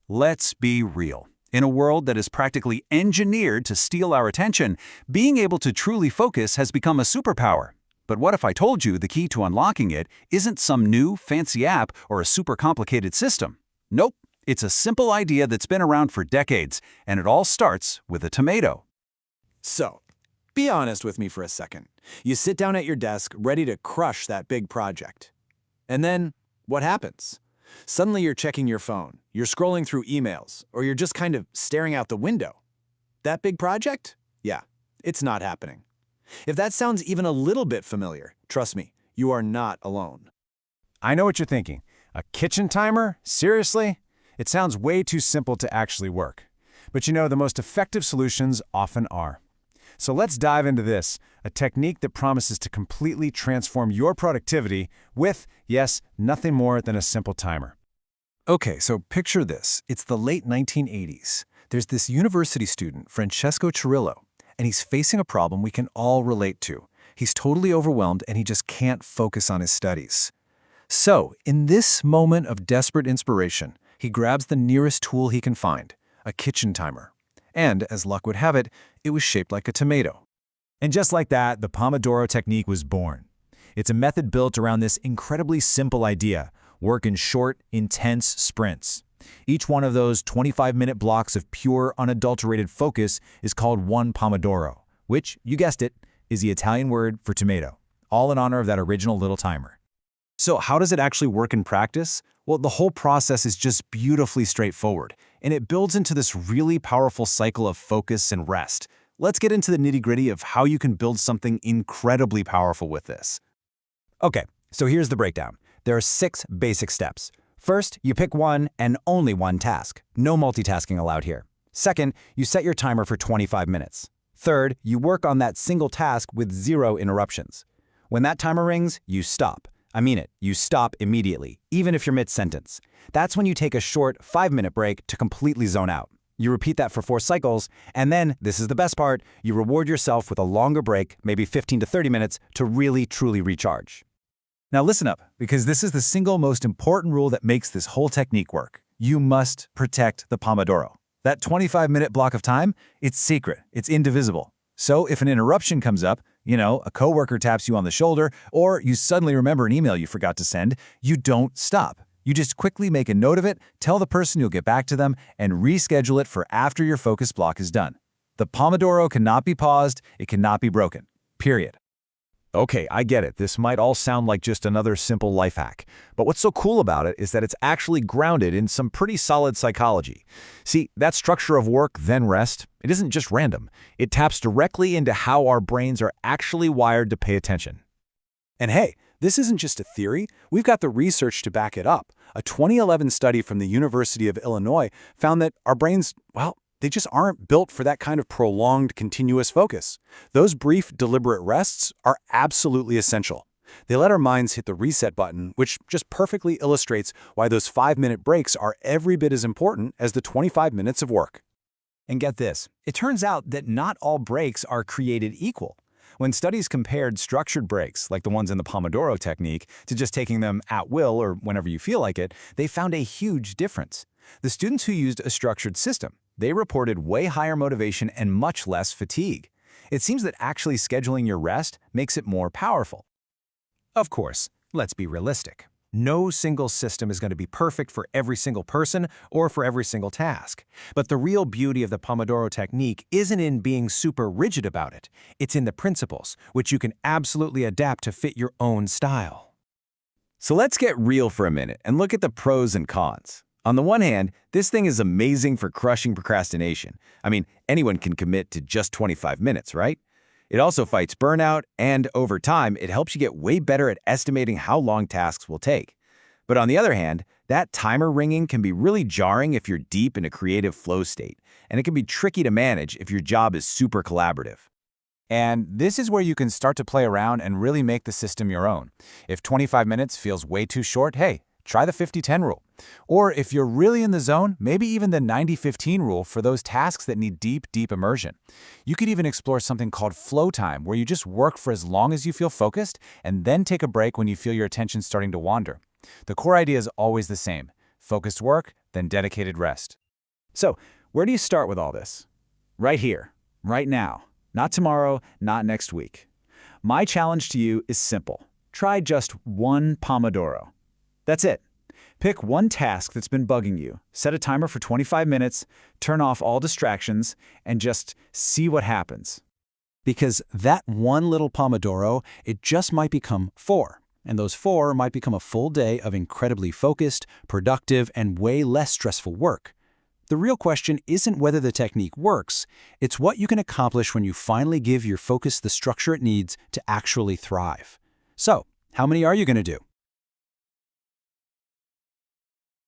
Let's be real. In a world that is practically engineered to steal our attention, being able to truly focus has become a superpower. But what if I told you the key to unlocking it isn't some new, fancy app or a super complicated system? Nope, it's a simple idea that's been around for decades, and it all starts with a tomato. So, be honest with me for a second. You sit down at your desk, ready to crush that big project. And then, what happens? Suddenly you're checking your phone, you're scrolling through emails, or you're just kind of staring out the window. That big project? Yeah, it's not happening. If that sounds even a little bit familiar, trust me, you are not alone. I know what you're thinking. A kitchen timer? Seriously? It sounds way too simple to actually work. But you know, the most effective solutions often are. So let's dive into this, a technique that promises to completely transform your productivity with, yes, nothing more than a simple timer. Okay, so picture this. It's the late 1980s. There's this university student, Francesco Cirillo, and he's facing a problem we can all relate to. He's totally overwhelmed and he just can't focus on his studies. So, in this moment of desperate inspiration, he grabs the nearest tool he can find, a kitchen timer. And, as luck would have it, it was shaped like a tomato. And just like that, the Pomodoro Technique was born. It's a method built around this incredibly simple idea: work in short, intense sprints. Each one of those 25-minute blocks of pure, unadulterated focus is called one Pomodoro, which, you guessed it, is the Italian word for tomato, all in honor of that original little timer. So how does it actually work in practice? Well, the whole process is just beautifully straightforward, and it builds into this really powerful cycle of focus and rest. Let's get into the nitty-gritty of how you can build something incredibly powerful with this. Okay, so here's the breakdown. There are 6 basic steps. First, you pick one and only one task. No multitasking allowed here. Second, you set your timer for 25 minutes. Third, you work on that single task with 0 interruptions. When that timer rings, you stop. I mean it, you stop immediately, even if you're mid-sentence. That's when you take a short 5-minute break to completely zone out. You repeat that for 4 cycles, and then, this is the best part, you reward yourself with a longer break, maybe 15 to 30 minutes, to really, truly recharge. Now listen up, because this is the single most important rule that makes this whole technique work. You must protect the Pomodoro. That 25-minute block of time, it's secret, it's indivisible. So if an interruption comes up, a coworker taps you on the shoulder, or you suddenly remember an email you forgot to send, you don't stop. You just quickly make a note of it, tell the person you'll get back to them, and reschedule it for after your focus block is done. The Pomodoro cannot be paused, it cannot be broken. Period. Okay, I get it. This might all sound like just another simple life hack. But what's so cool about it is that it's actually grounded in some pretty solid psychology. See, that structure of work, then rest, it isn't just random. It taps directly into how our brains are actually wired to pay attention. And hey, this isn't just a theory. We've got the research to back it up. A 2011 study from the University of Illinois found that our brains, they just aren't built for that kind of prolonged, continuous focus. Those brief, deliberate rests are absolutely essential. They let our minds hit the reset button, which just perfectly illustrates why those 5-minute breaks are every bit as important as the 25 minutes of work. And get this, it turns out that not all breaks are created equal. When studies compared structured breaks, like the ones in the Pomodoro Technique, to just taking them at will or whenever you feel like it, they found a huge difference. The students who used a structured system, they reported way higher motivation and much less fatigue. It seems that actually scheduling your rest makes it more powerful. Of course, let's be realistic. No single system is going to be perfect for every single person or for every single task. But the real beauty of the Pomodoro Technique isn't in being super rigid about it. It's in the principles, which you can absolutely adapt to fit your own style. So let's get real for a minute and look at the pros and cons. On the one hand, this thing is amazing for crushing procrastination. I mean, anyone can commit to just 25 minutes, right? It also fights burnout, and over time, it helps you get way better at estimating how long tasks will take. But on the other hand, that timer ringing can be really jarring if you're deep in a creative flow state, and it can be tricky to manage if your job is super collaborative. And this is where you can start to play around and really make the system your own. If 25 minutes feels way too short, hey, try the 50-10 rule. Or if you're really in the zone, maybe even the 90-15 rule for those tasks that need deep, deep immersion. You could even explore something called flow time, where you just work for as long as you feel focused and then take a break when you feel your attention starting to wander. The core idea is always the same. Focused work, then dedicated rest. So, where do you start with all this? Right here, right now. Not tomorrow, not next week. My challenge to you is simple. Try just one Pomodoro. That's it. Pick one task that's been bugging you, set a timer for 25 minutes, turn off all distractions, and just see what happens. Because that one little Pomodoro, it just might become 4. And those 4 might become a full day of incredibly focused, productive, and way less stressful work. The real question isn't whether the technique works, it's what you can accomplish when you finally give your focus the structure it needs to actually thrive. So, how many are you going to do?